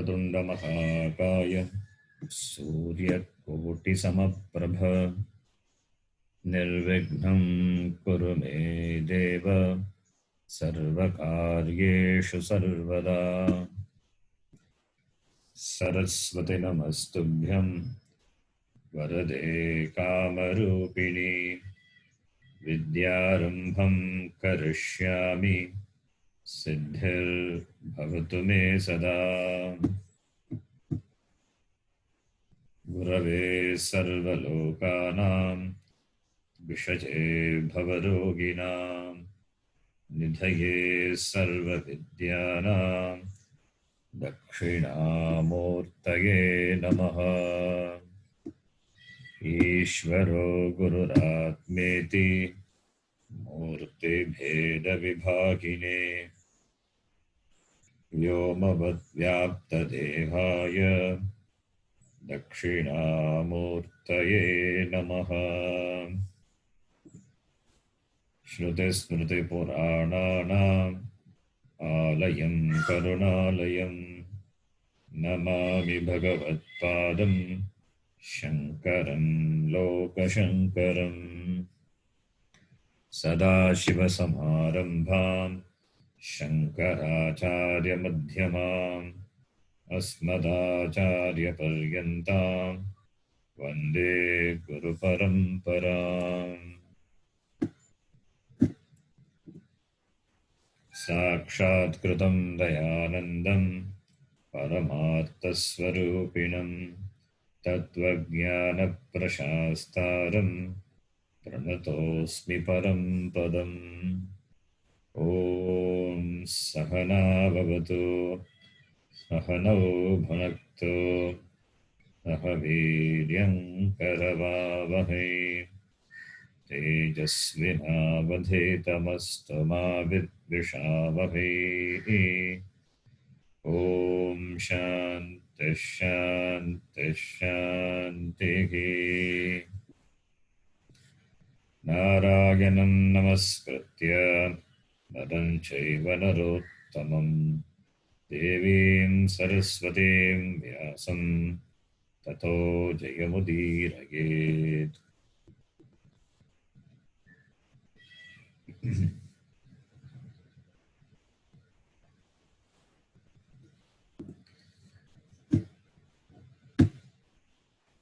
वक्रतुण्डमहाकाय सूर्यकोटिसमप्रभ निर्विघ्नं कुरु मे देव सर्वकार्येषु सर्वदा। सरस्वती नमस्तुभ्यं वरदे कामरूपिणी विद्यारम्भं करिष्यामि सिद्धिर्भवतु मे सदा। गुरवे सर्वलोकानां विषजे भवरोगिणां निधये सर्वविद्यानां दक्षिणामूर्तये नमः। ईश्वरो गुरुरात्मेति मूर्तिभेदविभागिने व्योमवद्व्याप्तदेहाय दक्षिणामूर्तये नमः। श्रुतिस्मृतिपुराणानाम् आलयं करुणालयं नमामि भगवत्पादं शङ्करं लोकशङ्करम्। सदाशिवसमारम्भां शङ्कराचार्यमध्यमाम् अस्मदाचार्यपर्यन्तां वन्दे गुरुपरम्पराम्। साक्षात्कृतं दयानन्दं परमार्थस्वरूपिणं तत्त्वज्ञानप्रशास्तारं प्रणतोऽस्मि परं पदम्। ॐ सहना भवतु सहनौ भुनक्तु सह वीर्यं करवावहै तेजस्विनावधीतमस्तु मा विद्विषावहै। ॐ शान्तिः शान्तिः शान्तिः। नारायणं नमस्कृत्य नरं चैव नरोत्तमं देवीं सरस्वतीं व्यासं ततो जयमुदीरयेत्।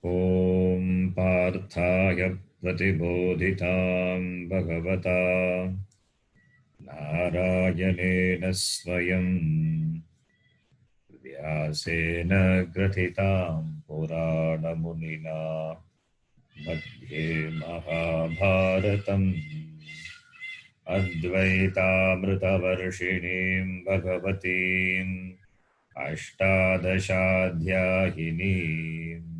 ॐ पार्थाय प्रतिबोधितां भगवता नारायणेन स्वयं व्यासेन ग्रथितां पुराणमुनिना मध्ये महाभारतम् अद्वैतामृतवर्षिणीं भगवतीम् अष्टादशाध्यायिनीम्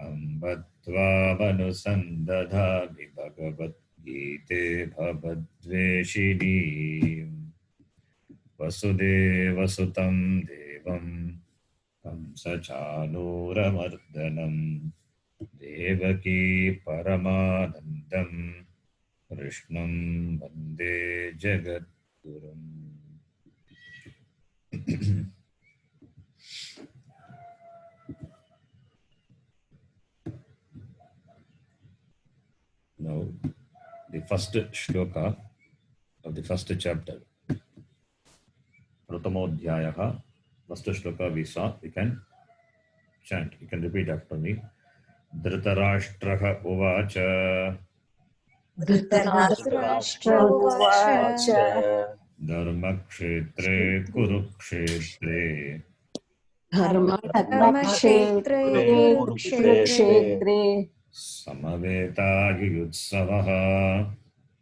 अम्ब त्वामनुसन्दधामि भगवद्गीते भवद्वेषिणीम्। वसुदेवसुतं देवं कंसचाणूरमर्दनं देवकी परमानन्दं कृष्णं वन्दे जगद्गुरुम्। Now, the first shloka of the first chapter, Pratamodhyayaha, first shloka we saw, we can chant, you can repeat after me. Dhritarashtraha uvacha Dhritarashtra उवाच Dharmakshetre kurukshetre धर्मक्षेत्रे कुरुक्षेत्रे Samaveta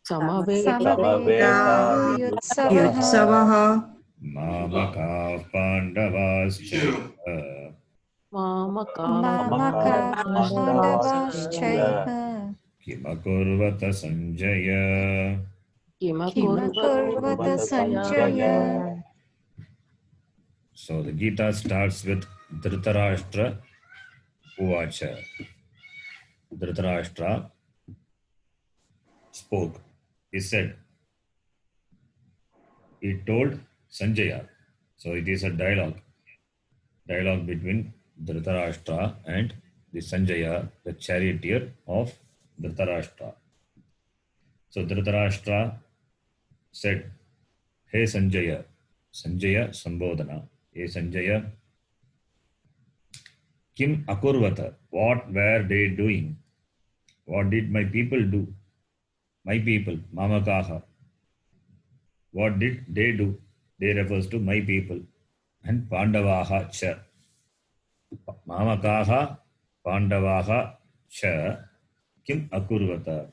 समवेतायुत्सवः Mamaka Pandavaschaiva पाण्डवाश्चैव Kimakurvata Sanjaya. किमकुर्वत Sanjay. So the Gita starts with Dhritarashtra Uvacha. Dhritarashtra spoke. He said, he told Sanjaya. So it is a dialogue. Dialogue between Dhritarashtra and the Sanjaya, the charioteer of Dhritarashtra. So Dhritarashtra said, Hey Sanjaya, Sanjaya Sambodhana, Hey Sanjaya, Kim Akurvata, what were they doing? What did my people do? My people, Mamakaha. What did they do? They refers to my people. And Pandavaha cha. Mamakaha, Pandavaha cha. Kim Akurvata.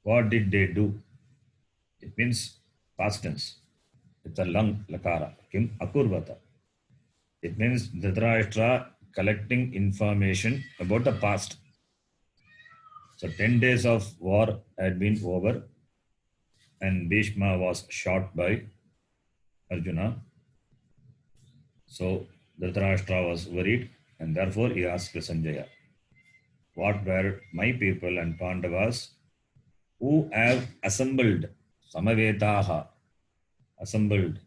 What did they do? It means past tense. It's a lung lakara. Kim Akurvata. It means Dhritarashtra collecting information about the past. So 10 days of war had been over and Bhishma was shot by Arjuna. So Dhritarashtra was worried and therefore he asked Sanjaya, what were my people and Pandavas who have assembled, Samavetaha, assembled,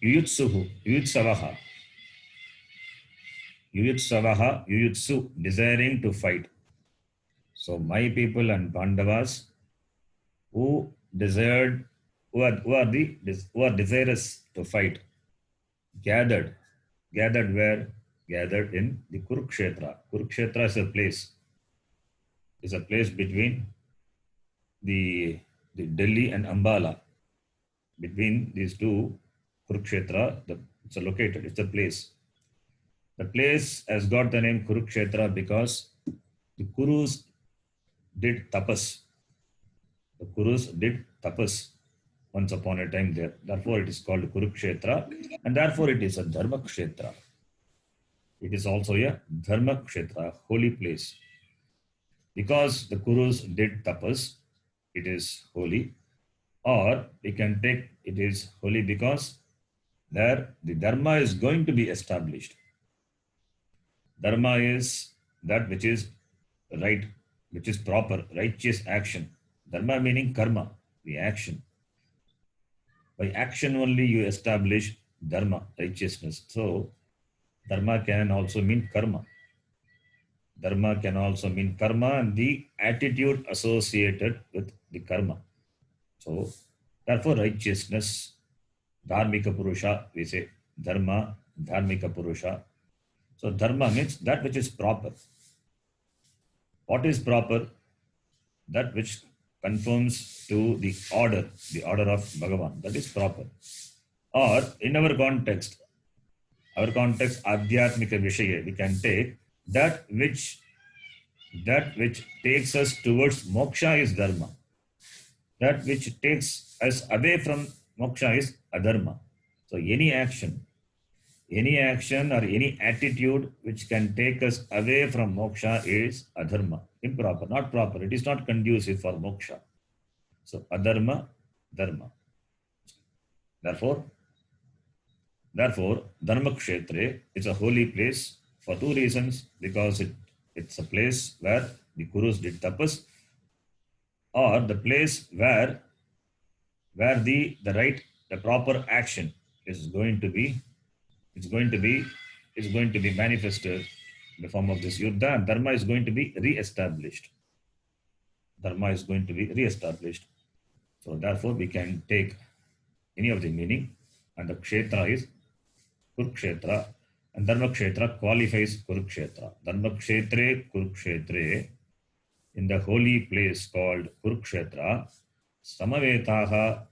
Yuyutsuhu, Yuyutsavaha, Yuyutsavaha, Yuyutsu, desiring to fight. So my people and Pandavas who desired, who are desirous to fight, gathered where? Gathered in the Kurukshetra. Kurukshetra is a place between the Delhi and Ambala. Between these two, Kurukshetra, it's located, it's a place. The place has got the name Kurukshetra because the Kurus did tapas. The Kurus did tapas once upon a time there. Therefore, it is called Kurukshetra, and therefore it is a Dharma Kshetra. It is also a Dharma Kshetra, holy place. Because the Kurus did tapas, it is holy. Or we can take it is holy because there the Dharma is going to be established. Dharma is that which is right, which is proper, righteous action. Dharma meaning karma, the action. By action only you establish dharma, righteousness. So dharma can also mean karma. Dharma can also mean karma and the attitude associated with the karma. So therefore righteousness, dharmika purusha, we say dharma, dharmika purusha. So dharma means that which is proper. What is proper? That which conforms to the order of Bhagavan. That is proper. Or in our context, Adhyatmika Vishaya, we can take that which takes us towards moksha is dharma. That which takes us away from moksha is adharma. So any action or any attitude which can take us away from moksha is adharma, improper, not proper. It is not conducive for moksha. So adharma, dharma. Therefore, Dharma Kshetre is a holy place for two reasons. Because it's a place where the Kurus did tapas, or the place where the proper action is going to be manifested in the form of this yuddha, and dharma is going to be re-established. So therefore we can take any of the meaning, and the kshetra is Kurukshetra, and Dharma Kshetra qualifies Kurukshetra. Dharma Kshetre, Kurukshetre, in the holy place called Kurukshetra, Samavetaha,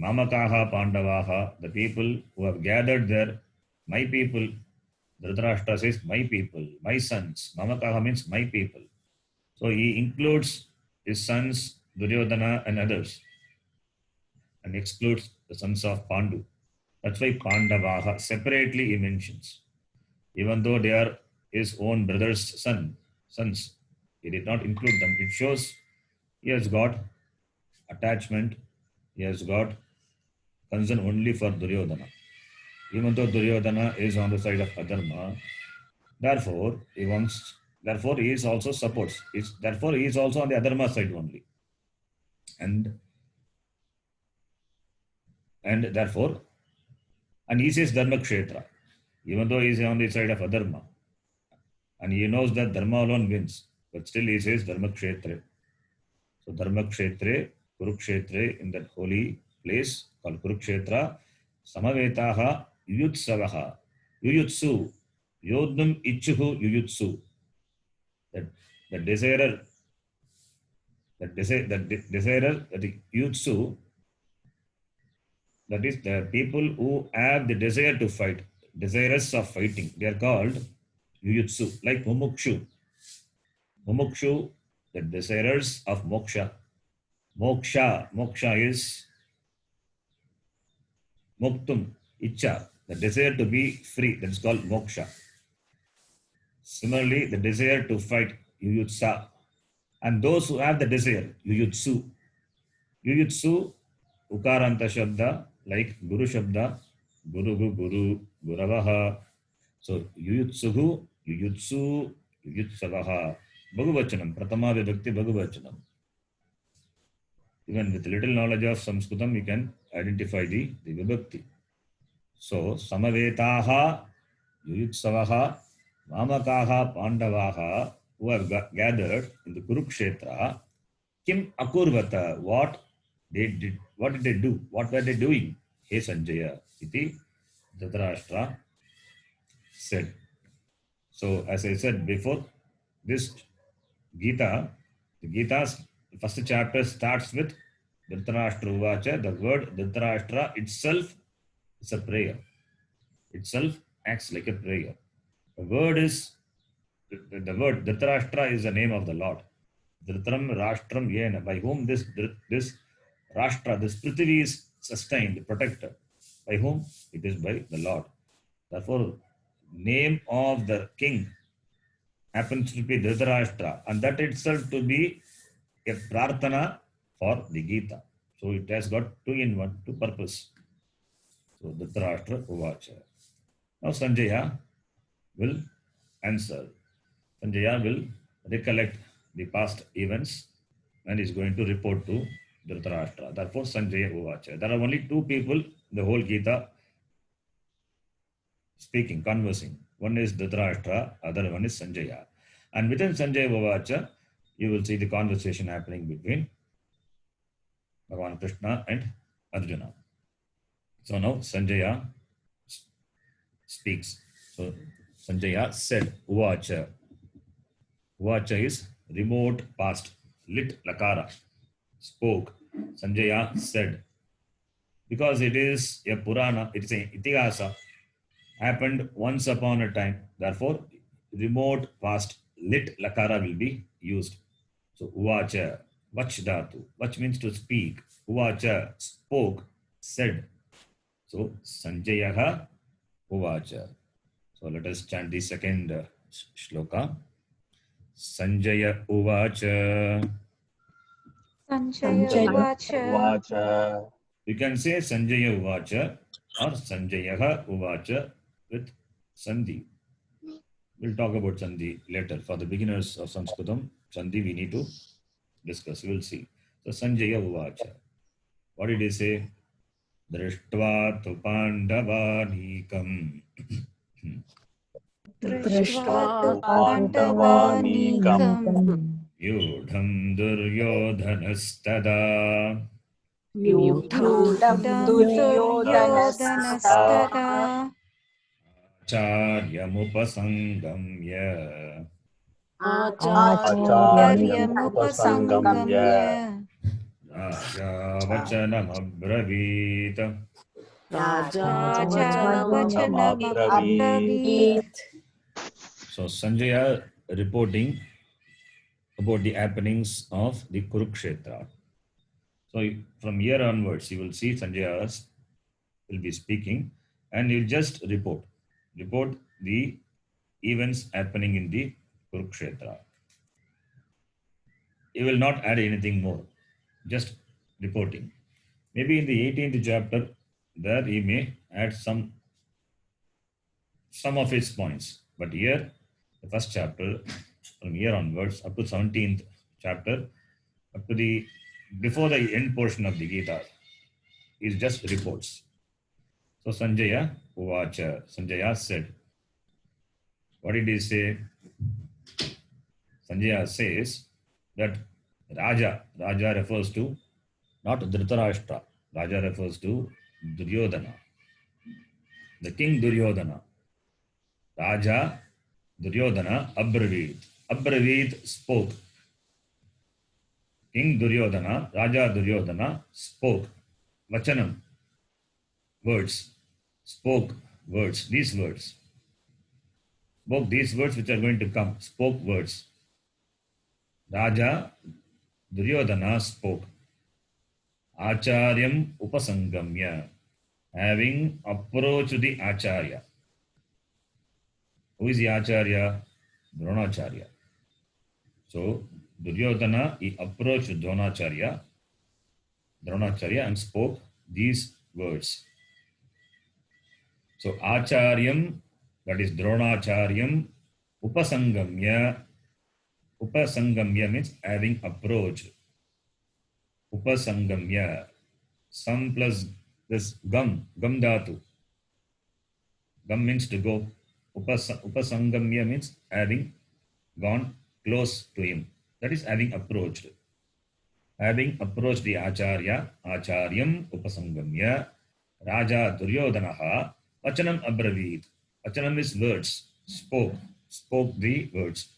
Mamakaha, Pandavaha, the people who have gathered there, my people. Dhritarashtra says, my people, my sons. Mamakaha means my people. So he includes his sons, Duryodhana and others, and excludes the sons of Pandu. That's why Pandavaha separately he mentions. Even though they are his own brother's sons, he did not include them. It shows he has got attachment, he has got concern only for Duryodhana. Even though Duryodhana is on the side of adharma, therefore he is also supports. Therefore he is also on the adharma side only. And therefore And he says Dharma Kshetra, even though he is on the side of Adharma. And he knows that Dharma alone wins, but still he says Dharma Kshetra. So Dharma Kshetre, Kurukshetre, in that holy place called Kurukshetra, Samavetaha Yuyutsavaha, Yuyutsu, Yodnum Ichuhu Yuyutsu. That the desirer, that the Yutsu, that is the people who have the desire to fight, desirous of fighting. They are called Yuyutsu, like Mumukshu. Mumukshu, the desirers of moksha. Moksha is muktum, icha, the desire to be free. That is called moksha. Similarly, the desire to fight, yuyutsa. And those who have the desire, yuyutsu. Yuyutsu, ukaranta shabda, like guru shabda, guru, guravaha. So, yuyutsuhu, yuyutsu, yuyutsavaha. Bhagavachanam, pratama vibhakti bhagavachanam. Even with little knowledge of Sanskritam, you can identify the vibhakti. So, samavetaha, yuyutsavaha, mamakaha, pandavaha, who have gathered in the Kurukshetra, kim akurvata, what did they do? What were they doing? He Sanjaya, iti Dhritarashtra said. So, as I said before, this Gita, the Gita's first chapter starts with Dhritarashtra Uvacha. The word Dhritarashtra itself is a prayer. Itself acts like a prayer. The word Dhritarashtra is the name of the Lord. Dhritram Rashtram Yena, by whom this Rashtra, this Prithvi is sustained, protected. By whom? It is by the Lord. Therefore, name of the king happens to be Dhritarashtra, and that itself to be a prarthana for the Gita. So it has got two purpose. So Dhritarashtra Uvacha. Now Sanjaya will answer. Sanjaya will recollect the past events and is going to report to Dhritarashtra. Therefore, Sanjaya Uvacha. There are only two people in the whole Gita speaking, conversing. One is Dhritarashtra, other one is Sanjaya. And within Sanjaya Uvacha, you will see the conversation happening between Bhagavan Krishna and Arjuna. So now Sanjaya speaks. So Sanjaya said, Uvacha. Uvacha is remote past, lit lakara. Spoke. Sanjaya said. Because it is a Purana, it is an Itigasa, happened once upon a time. Therefore, remote past, lit lakara will be used. So, Uvacha, Vach dhatu. Vach means to speak. Uvacha, spoke, said. So, Sanjayaha Uvacha. So, let us chant the second shloka. Sanjaya Uvacha. Sanjaya Uvacha. You can say Sanjaya Uvacha or Sanjayaha Uvacha with Sandhi. We'll talk about Sandhi later. For the beginners of Sanskritam, Sandhi we need to discuss. We'll see. So Sanjaya Uvacha. What did he say? Drishtva tu Pandavanikam. Drishtva Pandavanikam. Yudham Duryodhanastada. Yudham Duryodhanastada. Acharyamupasangamya. Acharyamupasangamya. Raja Vachanam Abravit. Raja Vachanamabravit. So Sanjaya reporting about the happenings of the Kurukshetra. So from here onwards, you will see Sanjaya will be speaking and he'll just report the events happening in the Kurukshetra. He will not add anything more, just reporting. Maybe in the 18th chapter, there he may add some of his points. But here, the first chapter, from here onwards, up to 17th chapter, up to before the end portion of the Gita, is just reports. So Sanjaya Uvacha. Sanjaya said, what did he say? Sanjaya says that Raja refers to not Dhritarashtra. Raja refers to Duryodhana. The king Duryodhana. Raja Duryodhana Abravit. Abravit spoke. King Duryodhana, Raja Duryodhana spoke. Vachanam, words. Spoke words. These words. Spoke these words which are going to come. Spoke words. Raja Duryodhana spoke. Acharyam upasangamya. Having approached the Acharya. Who is the Acharya? Dronacharya. So, Duryodhana, he approached Dronacharya and spoke these words. So, Acharyam, that is Dronacharyam, Upasangamya. Upasangamya means having approached. Upasangamya. Sam plus this gam dhatu. Gam means to go. Upasangamya means having gone close to him. That is having approached. Having approached the Acharya, Acharyam upasangamya, Raja Duryodhanaha, Vachanam abravit. Vachanam is words. Spoke the words.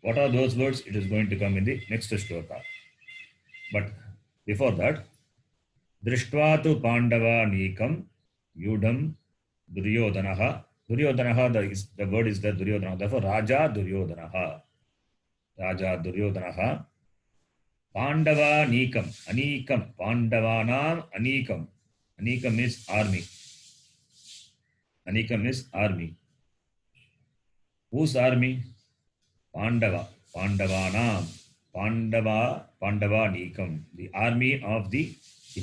What are those words? It is going to come in the next shloka. But before that, Drishtva Pandava Nikam Yudam Duryodhanaha. Duryodhanaha, the word is the Duryodhanaha. Therefore, Raja Duryodhanaha. Raja Duryodhanaha. Pandava Nikam. Anikam. Pandavanam Anikam. Anikam is army. Anikam is army. Whose army? Pandava. Pandavanam. Pandava Nikam. The army of the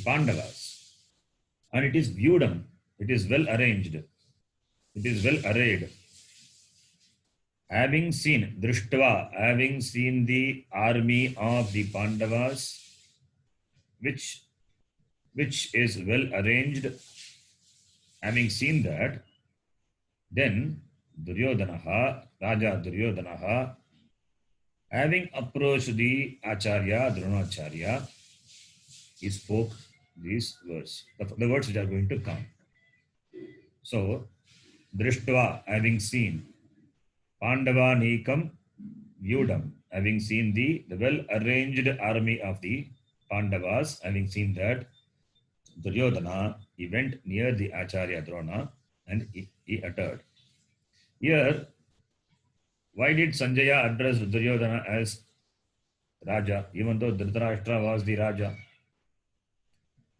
Pandavas. And it is Vyudam. It is well arranged. It is well arrayed. Having seen, Drishtva, having seen the army of the Pandavas, which is well arranged, having seen that, then Duryodhanaha, Raja Duryodhanaha, having approached the Acharya, Dronacharya, he spoke these words, the words which are going to come. So, Drishtva, having seen, Pandava Nikam Vyudam, having seen the well-arranged army of the Pandavas, having seen that, Duryodhana, he went near the Acharya Drona and he uttered. Here, why did Sanjaya address Duryodhana as Raja, even though Dhritarashtra was the Raja?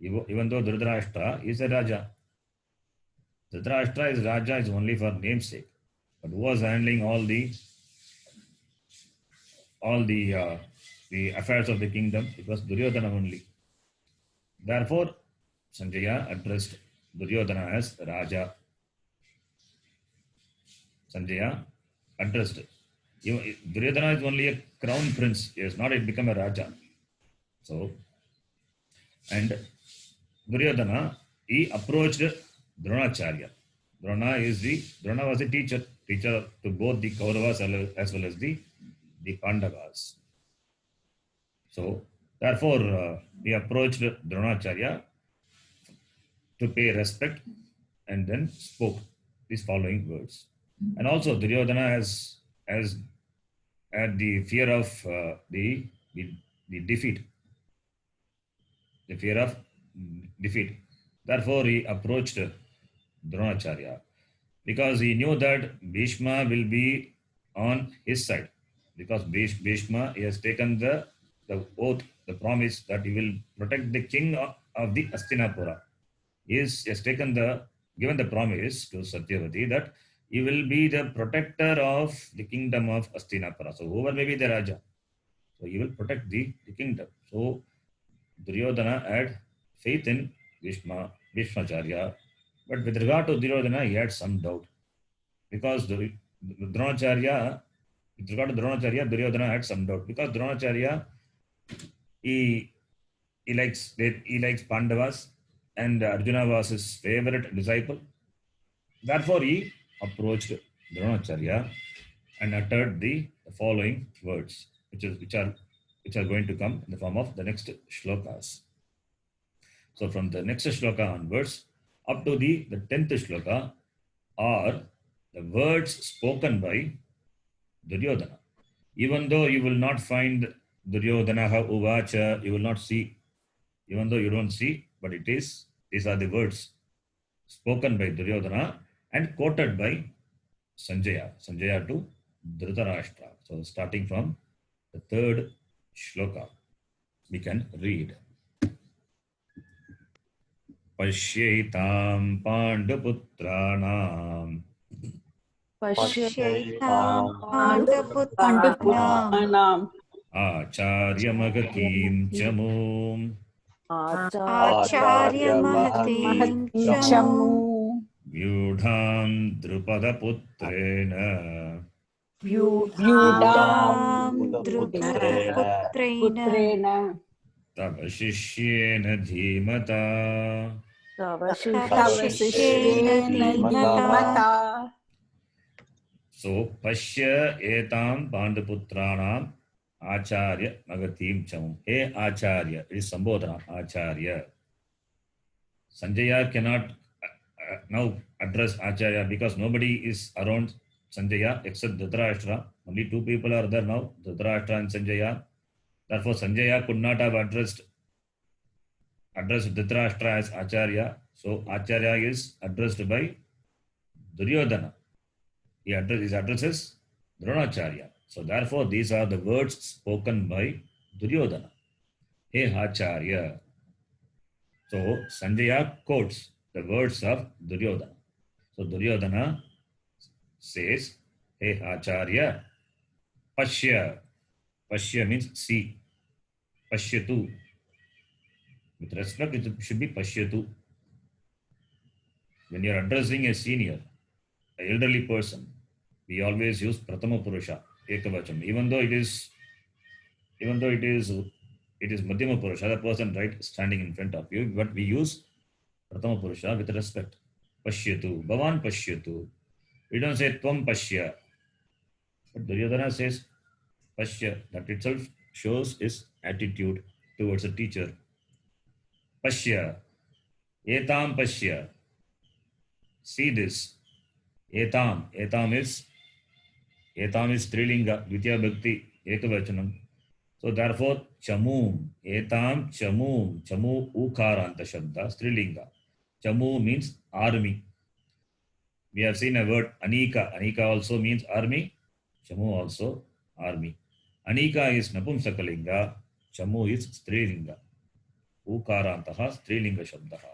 Even though Dhritarashtra is a Raja. Dhritarashtra is Raja is only for namesake. But who was handling all the affairs of the kingdom? It was Duryodhana only. Therefore, Sanjaya addressed Duryodhana as Raja. Sanjaya addressed. Duryodhana is only a crown prince. He has not yet become a Raja. So, and Duryodhana, he approached Dronacharya. Drona was a teacher to both the Kauravas as well as the Pandavas. So, therefore, he approached Dronacharya to pay respect and then spoke these following words. And also, Duryodhana has had the fear of the defeat. The fear of defeat. Therefore, he approached Dronacharya because he knew that Bhishma will be on his side, because Bhishma he has taken the oath, the promise that he will protect the king of the Hastinapura. He has given the promise to Satyavati that he will be the protector of the kingdom of Hastinapura. So whoever may be the Raja, so he will protect the kingdom. So Duryodhana had faith in Bhishmacharya. But with regard to Duryodhana, he had some doubt. Because Dronacharya, with regard to Dronacharya, Duryodhana had some doubt. Because Dronacharya, he likes Pandavas, and Arjuna was his favorite disciple. Therefore, he approached Dronacharya and uttered the following words, which are going to come in the form of the next shlokas. So, from the next shloka onwards, up to the 10th shloka, are the words spoken by Duryodhana. Even though you will not find Duryodhana Uvacha, you will not see, even though you don't see, but these are the words spoken by Duryodhana and quoted by Sanjaya to Dhritarashtra. So starting from the 3rd shloka, we can read. Pashyaitam Panduputranam Pashyaitam Panduputraणाम् Panduputraणाम् Acharyamagatim Chamum Acharyamahatiं Mahatim Chamu Chamu Vyudham Drupadaputrena Vyudam Drupaputrena Putrena Tava Shishyena Dhimata. Tava Tavasishyena Dhimata. So Pashya etam Panduputranam Acharya Magatim Chamum. Hey Acharya, it is Sambodhana, Acharya. Sanjaya cannot now address Acharya because nobody is around Sanjaya except Dhritarashtra. Only 2 people are there now, Dhritarashtra and Sanjaya. Therefore, Sanjaya could not have addressed Dhritarashtra as Acharya. So Acharya is addressed by Duryodhana. His address is Dronacharya. So therefore, these are the words spoken by Duryodhana. Hey Acharya. So Sanjaya quotes the words of Duryodhana. So Duryodhana says, Hey Acharya, Pashya. Pashya means see. Pashyatu. With respect, it should be Pashyatu. When you are addressing a senior, an elderly person, we always use Prathama Purusha, Ekavacham. Even though it is Madhyama Purusha, the person right standing in front of you, but we use Prathama Purusha with respect. Pashyatu, Bhavan Pashyatu. We don't say Tvam Pashya. But Duryodhana says Pashya. That itself shows his attitude towards a teacher. Pashya. Etam Pashya. See this. Etam. Etam is Strilinga, Dvitiya Bhakti, Ekavachanam. So therefore, Chamum. Etam Chamum. Chamu Ukaranta Shabda, Strilinga. Chamu means army. We have seen a word Anika. Anika also means army. Chamu also army. Anika is Napumsakalinga. Chamu is Strilinga. Ukarantaha Strilinga Shabdaha.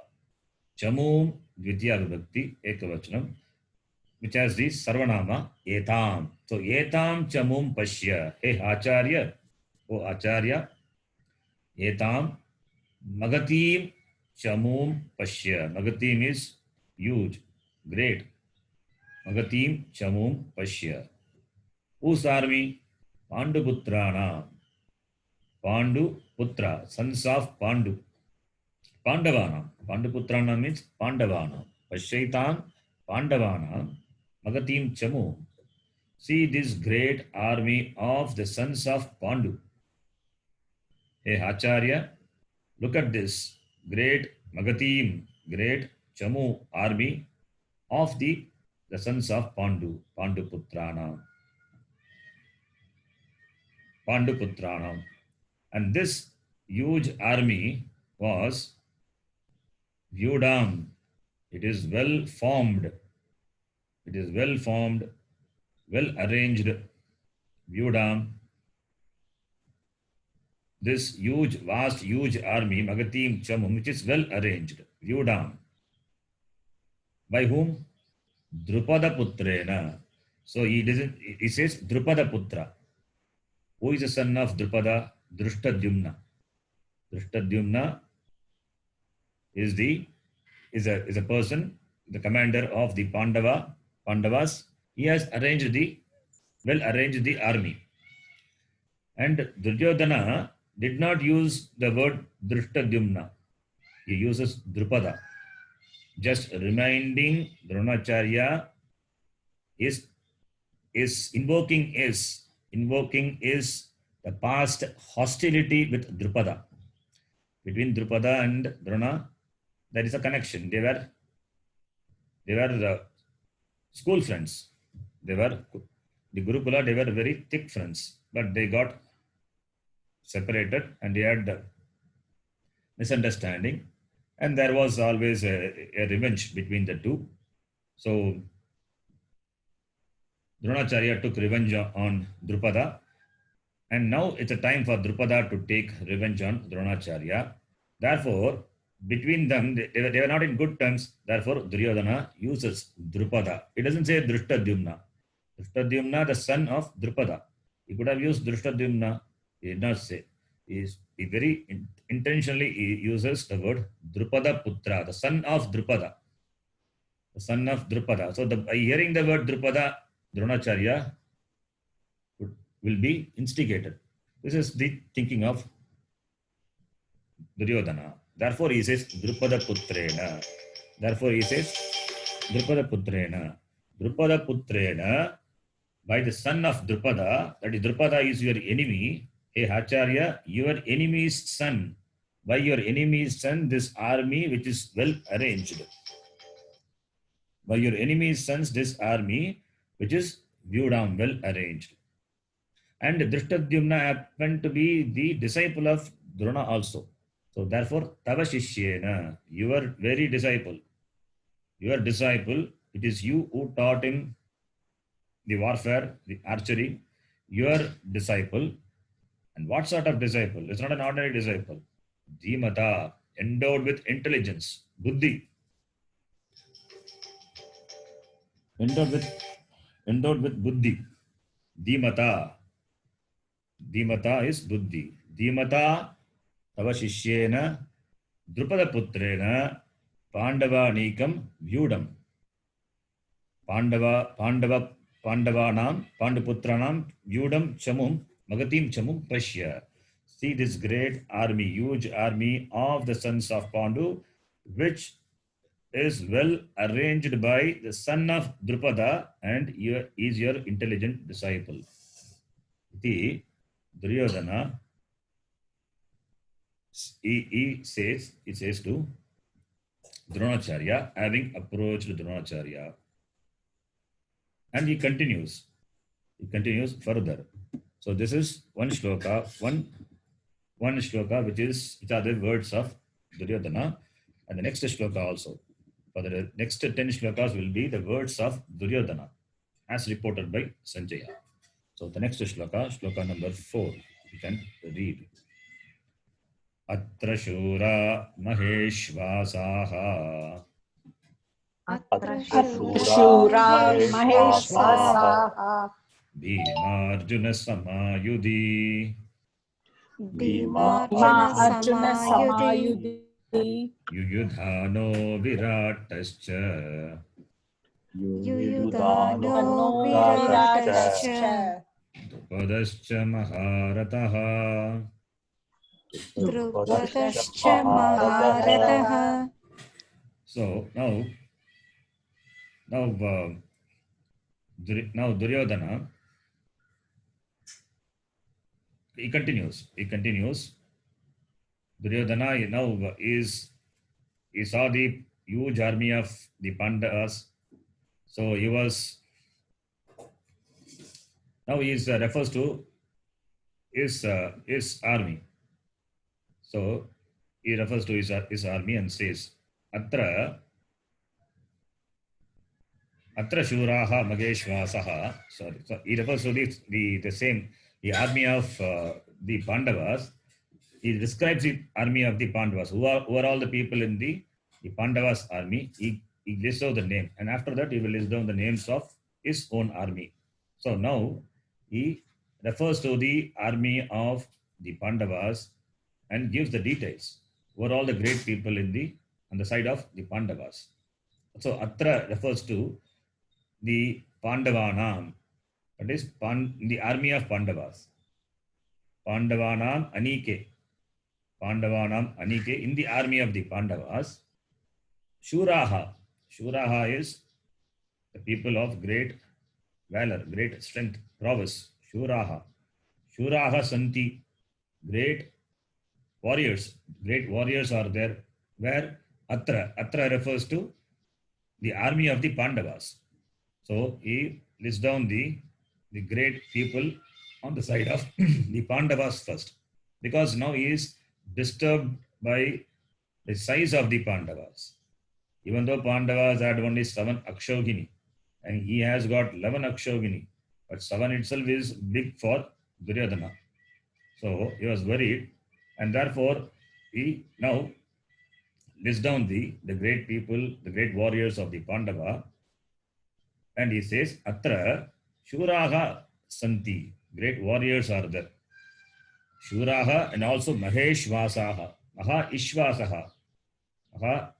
Chamum Dvitiya Vibhakti Ekavachanam, which has the Sarvanama Etam. So Etam Chamum Pashya. Hey Acharya. Oh Acharya. Etam Magatim Chamum Pashya. Magatim is huge, great. Magatim Chamum Pashya. Whose army? Panduputrana. Pandu Putra, sons of Pandu. Pandavana. Panduputrana means Pandavana. Pashyaitam Pandavana. Magatim Chamu. See this great army of the sons of Pandu. Hey Acharya, look at this great Magatim, great Chamu army of the sons of Pandu, Panduputrana. Panduputrana. And this huge army was Vyudam. It is well formed. It is well formed, well arranged. Vyudam. This huge, vast, huge army, Magatim Chamum, which is well arranged. Vyudam. By whom? Drupada Putrena. So he says Drupada Putra. Who is the son of Drupada? Drishtadyumna. Drishtadyumna is a person, the commander of the Pandavas. He has well arranged the army. And Duryodhana did not use the word Drishtadyumna. he uses Drupada, just reminding Dronacharya is invoking is the past hostility with Drupada. Between Drupada and Drona, there is a connection. They were school friends. They were the Gurukula. They were very thick friends, but they got separated and they had misunderstanding, and there was always a revenge between the two. So Dronacharya took revenge on Drupada, and now it's a time for Drupada to take revenge on Dronacharya. Therefore, between them, they were not in good terms. Therefore, Duryodhana uses Drupada. It doesn't say Drishtadyumna. Drishtadyumna, the son of Drupada. He could have used Drishtadyumna. He did not say. He very intentionally he uses the word Drupada Putra, the son of Drupada. The son of Drupada. So by hearing the word Drupada, Dronacharya will be instigated. This is the thinking of Duryodhana. Therefore, he says Drupada Putrena. Therefore, he says Drupada Putrena. Drupada Putrena, by the son of Drupada, that is Drupada is your enemy. Hey Acharya, your enemy's son. By your enemy's son, this army which is well arranged. By your enemy's sons, this army which is viewed on well arranged. And Drishtadyumna happened to be the disciple of Drona also. So therefore, Tava Shishyena, your very disciple, it is you who taught him the warfare, the archery, your disciple. And what sort of disciple? It's not an ordinary disciple. Dhimata, endowed with intelligence, buddhi. Endowed with buddhi. Dhimata. Dhimata is buddhi. Dhimata tava shishyena Drupada putrena Pandavanikam vyudam. Pandavanam, Panduputranam vyudam chamum Magatim chamum pashya. See this great army, huge army of the sons of Pandu, which is well arranged by the son of Drupada and is your intelligent disciple. The Duryodhana, he says to Dronacharya, having approached Dronacharya, and he continues further. So this is one shloka, one shloka which are the words of Duryodhana, and the next shloka also. For the next 10 shlokas will be the words of Duryodhana, as reported by Sanjaya. So the next shloka number 4, you can read. Atra shura maheshvasaha. Shura Maheshvasaha. Bhimarjuna samayudhi. Ma Arjuna Samayudhi. Yuyudhano viratascha. Yuyudhano Viratascha. Drupadascha maharataha. Drupadascha Maharataha. So now Duryodhana, he continues. Duryodhana now he saw the huge army of the Pandavas. So he refers to his army. So he refers to his army and says, Atra Shuraha Mageshvasaha. Sorry. So he refers to the army of the Pandavas. He describes the army of the Pandavas. Who are all the people in the Pandavas army? He lists out the name, and after that he will list down the names of his own army. So now he refers to the army of the Pandavas and gives the details. Who are all the great people on the side of the Pandavas? So Atra refers to the Pandavanam, that is the army of Pandavas. Pandavanam Anike. Pandavanam Anike, in the army of the Pandavas. Shuraha. Shuraha is the people of great valor, great strength, prowess. Shuraha. Shuraha Santi. Great warriors. Great warriors are there. Where Atra. Atra refers to the army of the Pandavas. So he lists down the great people on the side of the Pandavas first. Because now he is disturbed by the size of the Pandavas. Even though Pandavas had only 7 Akshogini, and he has got 11 Akshogini, but 7 itself is big for Duryodhana. So he was worried, and therefore he now lists down the great people, the great warriors of the Pandava, and he says, Atra Shuraha Santi, great warriors are there. Shuraha and also Maheshvasaha, Maha Ishvasaha, Maha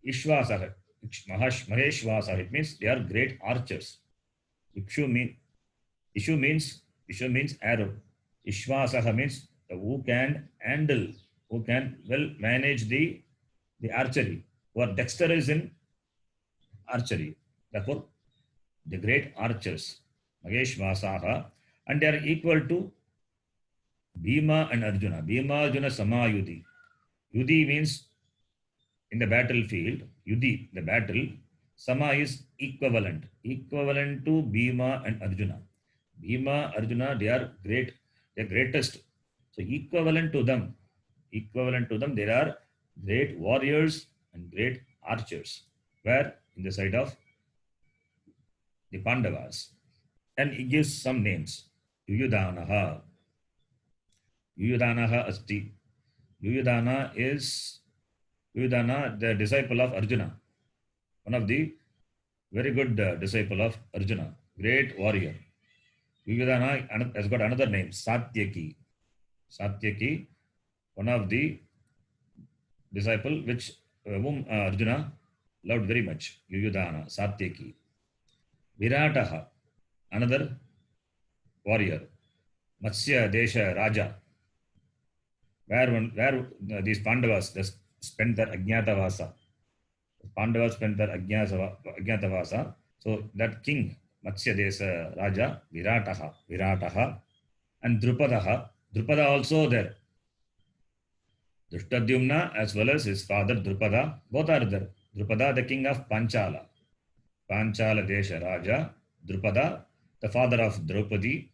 Ishvasaha, Maheshvasaha, it means they are great archers. Ishu means arrow. Ishvasaha means who can handle, who can well manage the archery, who are dexterous in archery. Therefore, the great archers, Maheshvasaha, and they are equal to Bhima and Arjuna. Bhima Arjuna Samayudhi. Yudhi means in the battlefield, Yudhi, the battle. Sama is equivalent. Equivalent to Bhima and Arjuna. Bhima, Arjuna, they are great, they are greatest. So equivalent to them, there are great warriors and great archers. Where? In the side of the Pandavas. And he gives some names. Yuyudhanaha. Yuyudhanaha asti. Yuyudhana is the disciple of Arjuna. One of the very good disciple of Arjuna. Great warrior. Yuyudhana has got another name, Satyaki. Satyaki, one of the disciple which whom Arjuna loved very much. Yuyudhana, Satyaki. Virataha, another warrior. Matsya Desha Raja, where these Pandavas spent their Ajnatavasa. Pandavas spent their Ajnatavasa. So that king, Matsya Desha Raja, Virataha, and Drupadaha. Drupada also there. Drishtadyumna as well as his father Drupada, both are there. Drupada, the king of Panchala. Panchala Desha Raja, Drupada, the father of Draupadi,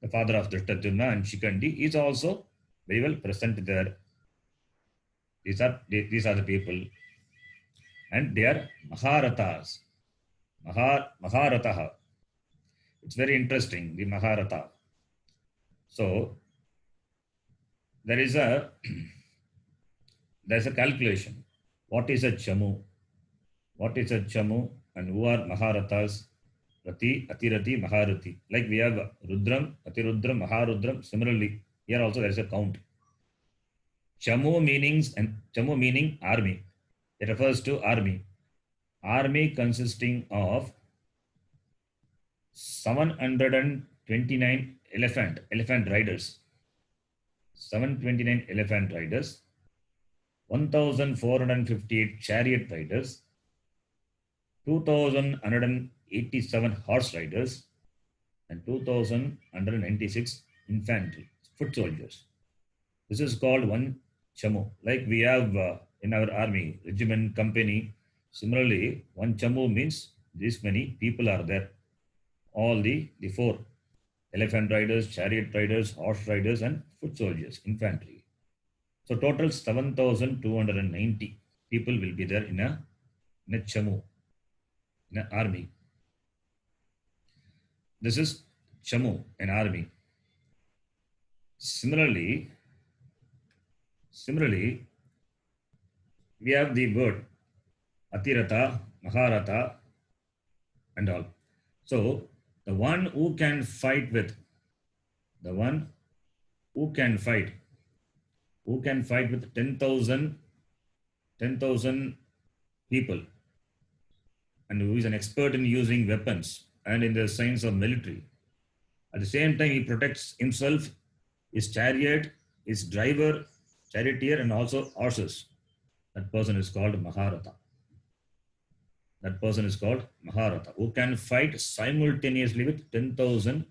the father of Drishtadyumna and Shikandi, is also very well present there. These are the people. And they are Maharathas. Maharataha. It's very interesting, the Maharatha. So, there's a calculation. What is a Chamu? What is a Chamu and who are Maharathas? Rati, Atirati, Maharati. Like we have Rudram, Atirudram, Maharudram. Similarly, here also there is a count. Chamu meaning army. It refers to army. Army consisting of 729 elephant riders. 729 elephant riders. 1,458 chariot riders. 2,187 horse riders. And 2,196 infantry, foot soldiers. This is called one Chamu. Like we have in our army, regiment, company. Similarly, one Chamu means this many people are there. All the 4 elephant riders, chariot riders, horse riders, and foot soldiers, infantry. So total 7,290 people will be there in a Chamu, in an army. This is Chamu, an army. Similarly, we have the word Atirata, Maharatha, and all. So the one who can fight with 10,000 people, and who is an expert in using weapons and in the science of military. At the same time, he protects himself, his chariot, his driver, charioteer and also horses. That person is called Maharatha. That person is called Maharatha, who can fight simultaneously with 10,000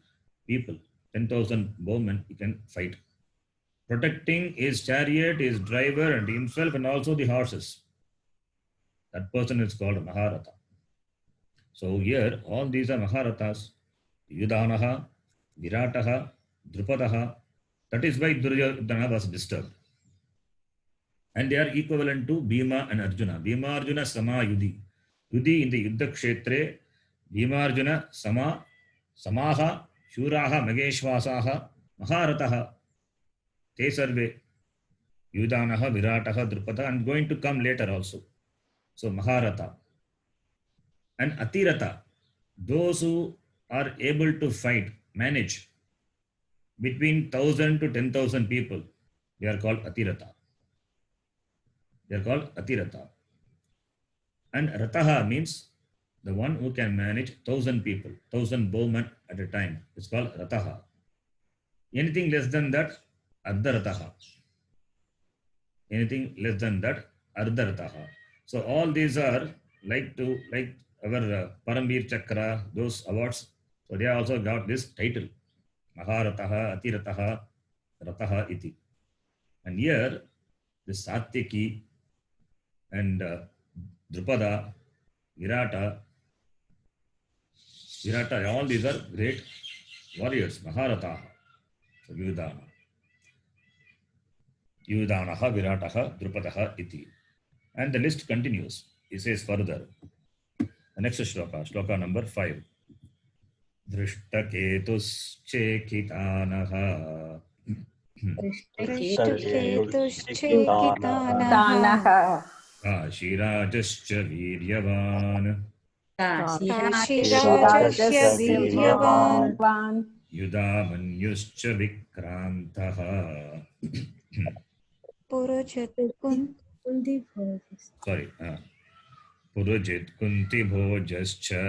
people. 10,000 bowmen he can fight, protecting his chariot, his driver, and himself, and also the horses. That person is called Maharatha. So here, all these are Maharathas. Yudhanaha, Virataha, Drupadaha. That is why Duryodhana was disturbed. And they are equivalent to Bhima and Arjuna. Bhima Arjuna Sama Yudhi. Yudhi in the Yuddha Kshetre, Bhima Arjuna Sama, Samaha, Shuraha, Mageshwasaha, Maharataha. Te sarve. Yudhanaha, Virataha, Drupada, and going to come later also. So Maharatha. And Atirata, those who are able to fight, manage between 1,000 to 10,000 people, they are called Atirata. They are called Atirata. And Rataha means the one who can manage 1,000 people, 1,000 bowmen at a time. It's called Rataha. Anything less than that, Ardharataha. Anything less than that, Ardharataha. So all these are like our Parambir Chakra, those awards. So they also got this title, Maharataha, Atirataha, Rataha iti. And here, the Satyaki and Drupada, Virata, all these are great warriors, Maharataha. So Yudhana. Yudhanaha, Virataha, Drupadaha iti. And the list continues. He says further. The next shloka, shloka number 5. Drishtaketuşchekitanaha. दृष्टकेतुश्चेकितानः Danaha. Kashirajascha Viryavan. काशीराजस्य वीर्यवान् Viryavan. Yudhamanyuscha Vikrantaha. पुरुजत् Sorry. Purujit Kunti Bhojascha.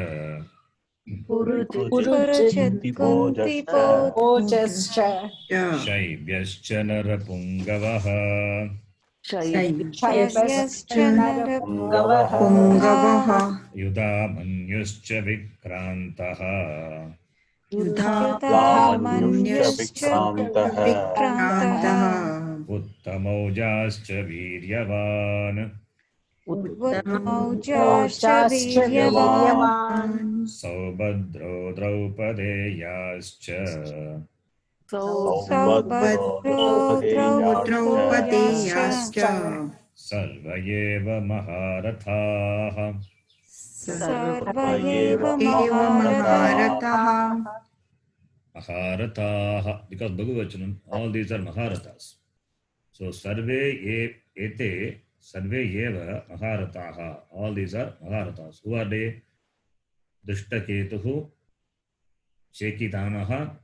पुरुजत् कुन्तिपो Ojascha. Shaibyascha Narapungavaha. शयश्च Narapungaha. Yudhamanyuscha Vikrantaha. युधामन्युश्च विक्रान्तः Uttamaujascha Viryavan. उत्तमौजाश्च Ojascha वीर्यवान् Viryavan. Saubhadro Draupadeyascha. सौभद्रो द्रौपदेयाश्च Sarva eva Maharathaha. सर्व एव महारथाः Maharataha, because Bhagavachanam, all these are Maharathas. So Sarve ete, Sarve eva Maharataha, all these are Maharathas. Who are they? Drishtaketuhu, Shekitanaha,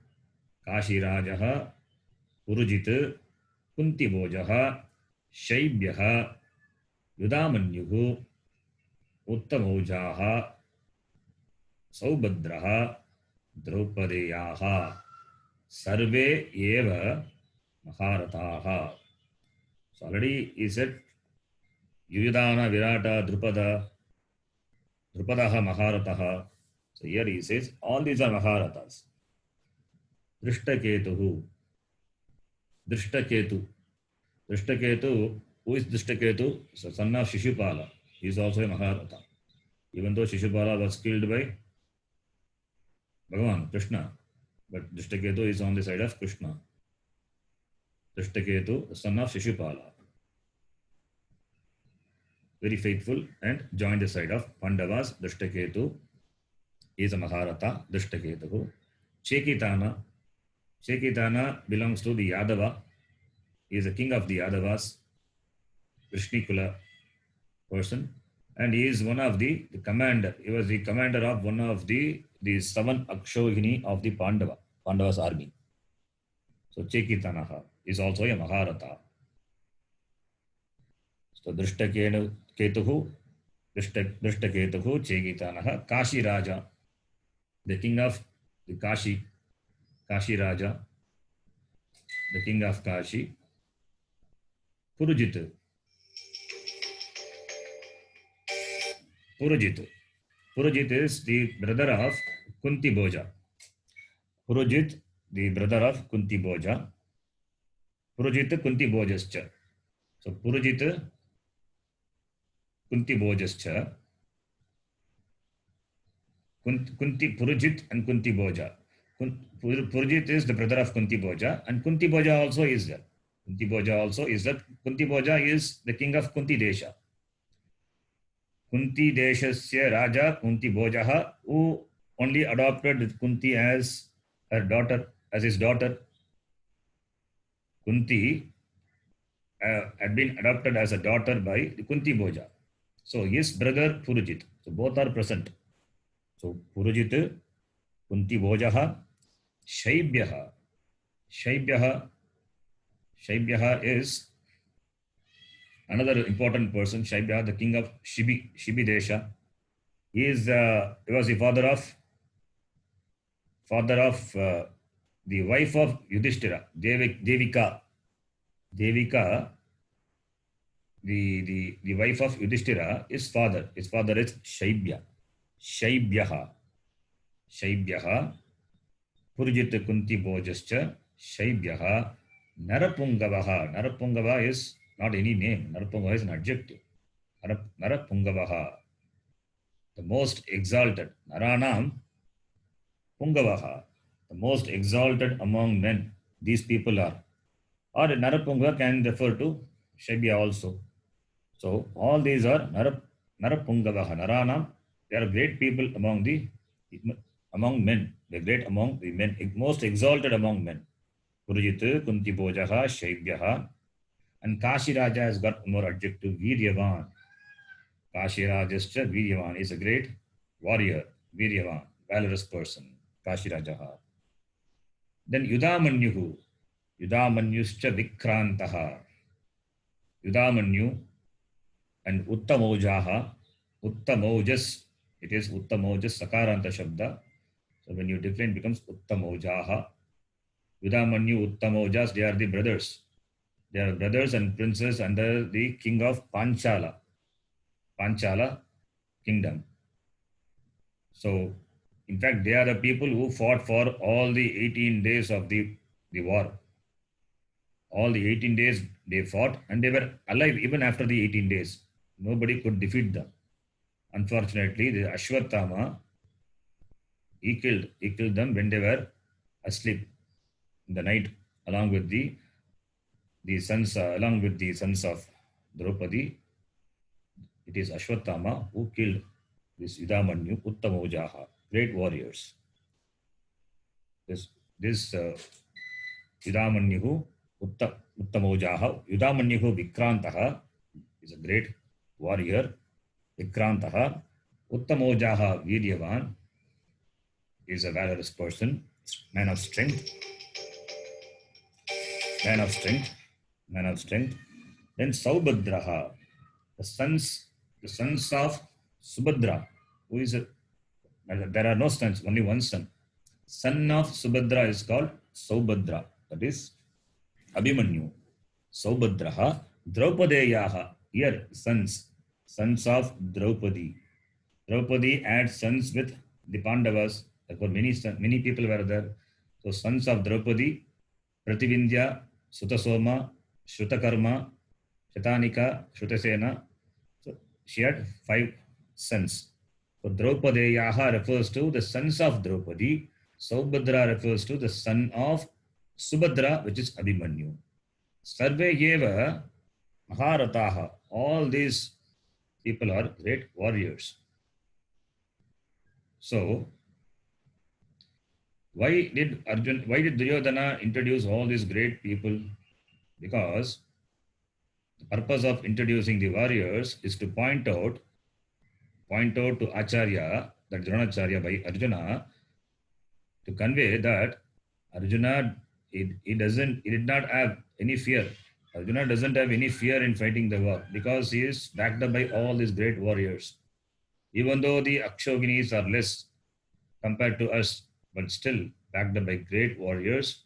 Kashirajaha, Purujit, Kuntibojaha, Shaibyaha, Yudhamanyuhu, Uttamojaha, Saubhadraha, Draupadeyaha. Sarve eva Maharataha. So already he said Yudhana, Virata, Drupadaha Maharataha. So here he says all these are Maharathas. Drishtaketuhu. Drishtaketu. Drishtaketu, who is Drishtaketu? So son of Shishupala. He is also a Maharatha. Even though Shishupala was killed by Bhagavan, Krishna. But Drishtaketu is on the side of Krishna. Drishtaketu, the son of Shishupala. Very faithful and joined the side of Pandavas. Drishtaketu is a Maharatha. Drishtaketu. Chekitana. Chekitana belongs to the Yadava. He is the king of the Yadavas. Vrishnikula person. And he is one of the commander. He was the commander of one of the 7 Akshohini of the Pandavas army. So Chekitanaha is also a Maharatha. So Drishtaketuhu, Chekitanaha, Kashi Raja, the king of the Kashi Raja, the king of Kashi. Purujit. Purujit. Purujit is the brother of Kunti Bhoja. Purujit, the brother of Kunti Bhoja. Purujit Kunti Bhojascha. So Purujit Kunti Bhojascha. Kunti Purujit and Kunti Bhoja. Purujit is the brother of Kunti Bhoja, and Kunti Bhoja also is there. Kunti Bhoja also is that. Kunti Bhoja is the king of Kunti Desha. Kunti Deshasya Raja Kunti Bhojaha, who only adopted Kunti as her daughter, as his daughter. Kunti had been adopted as a daughter by the Kunti Bhoja. So his brother Purujit. So both are present. So Purujit, Kunti Bhojaha, Shaibyaha. Shaibyaha is another important person. Shaibyaha, the king of Shibi Desha. He was the father of the wife of Yudhishthira, Devika. Devika, the wife of Yudhishthira, his father is Shaibya. Shaibyaha. Purujit Kunti Bhojascha. Shaibyaha. Narapungavaha. Narapungava is not any name. Narapungava is an adjective. Narapungavaha. The most exalted. Naranam Pungavaha. The most exalted among men. These people are. Or Narapunga can refer to Shaibya also. So all these are Narapungavaha. Naranam, they are great people among men. They are great among the men, most exalted among men. Purujit, Kunti Bhojaha, Shaibyaha. And Kashi Raja has got one more adjective, Viryavan. Kashi Rajascha Viryavan is a great warrior, Viryavan, valorous person, Kashi Rajaha. Then Yudhamanyuhu. Yudhamanyuscha Vikrantaha. Yudhamanyu and Uttamojaha. Uttamojas, it is Uttamojas, Sakaranta Shabda. So when you decline, it becomes Uttamojaha. Yudhamanyu, Uttamojas, they are the brothers. They are brothers and princes under the king of Panchala kingdom. So, in fact, they are the people who fought for all the 18 days of the war. All the 18 days they fought, and they were alive even after the 18 days. Nobody could defeat them. Unfortunately, the Ashwatthama, he killed them when they were asleep in the night, along with the sons of Draupadi. It is Ashwatthama who killed this Yudhamanyu, Uttamojaha, great warriors. This Yudhamanyu, Uttamojaha, Yudhamanyu Vikrantaha is a great warrior. Vikrantaha, Uttamojaha Viryavan is a valorous person, man of strength. Then Saubhadraha, the sons of Subhadra, who is there are no sons, only one son. Son of Subhadra is called Saubhadra, that is Abhimanyu. Saubhadraha, Draupadeyaha, here sons of Draupadi. Draupadi had sons with the Pandavas, therefore many people were there. So sons of Draupadi, Prativindya, Sutasoma, Shrutakarma, Shatanika, Shrutasena. So she had 5 sons. So Draupadeyaha refers to the sons of Draupadi. Saubhadra refers to the son of Subhadra, which is Abhimanyu. Sarve Yeva Maharataha. All these people are great warriors. So why did Duryodhana introduce all these great people? Because the purpose of introducing the warriors is to point out to Acharya, that Dronacharya by Arjuna, to convey that Arjuna, he did not have any fear. Arjuna doesn't have any fear in fighting the war because he is backed up by all these great warriors. Even though the Akshoginis are less compared to us, but still backed up by great warriors,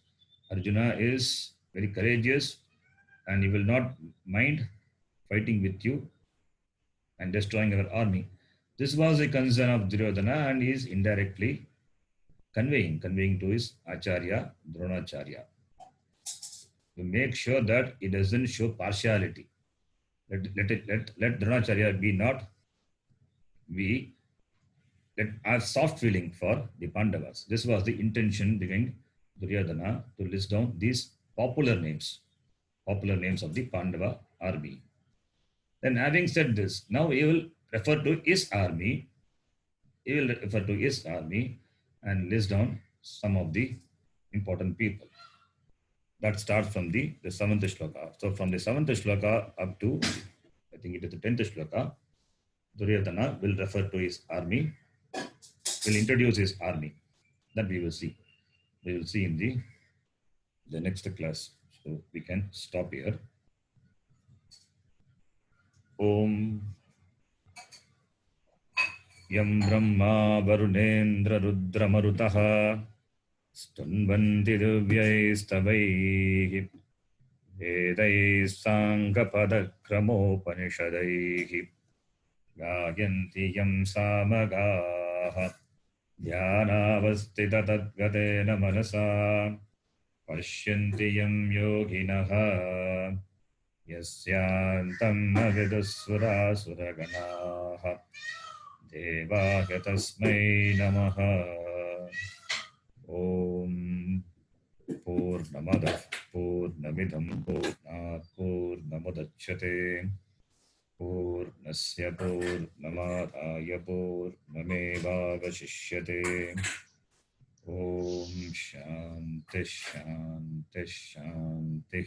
Arjuna is very courageous and he will not mind fighting with you and destroying our army. This was a concern of Duryodhana, and he is indirectly conveying to his Acharya Dronacharya to make sure that he doesn't show partiality. Let Dronacharya let have soft feeling for the Pandavas. This was the intention behind Duryodhana, to list down these popular names of the Pandava army. Then, having said this, now he will refer to his army. And list down some of the important people. That starts from the 7th shloka. So from the 7th shloka up to, I think it is the 10th shloka, Duryodhana will refer to his army, will introduce his army. That we will see. We will see in the next class. So we can stop here. Om Yam Brahma Varunendra Rudra Marutaha Stunvanti Divyaistavaihi Vedai Sangapada Kramopanishadaihi Gayanti Yam Samagaha Dhyanavastita Tadgatena Manasa Pashyanti Yam Yoginaha Yasyantam Avidusura Suraganaha Devaya Tasmai Namaha. Om Purnamada Purnamidam Purnat Purnamudachyate Purnasya Purnamadaya Purnamevavashishyate. Om Shanti Shanti Shanti.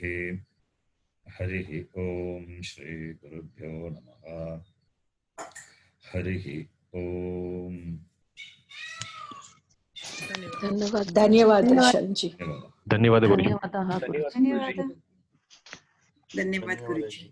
Harihi Om Shri Gurubhyo Namaha. Harihi Om. धन्यवाद दर्शनजी. धन्यवाद गुरुजी. धन्यवाद गुरुजी.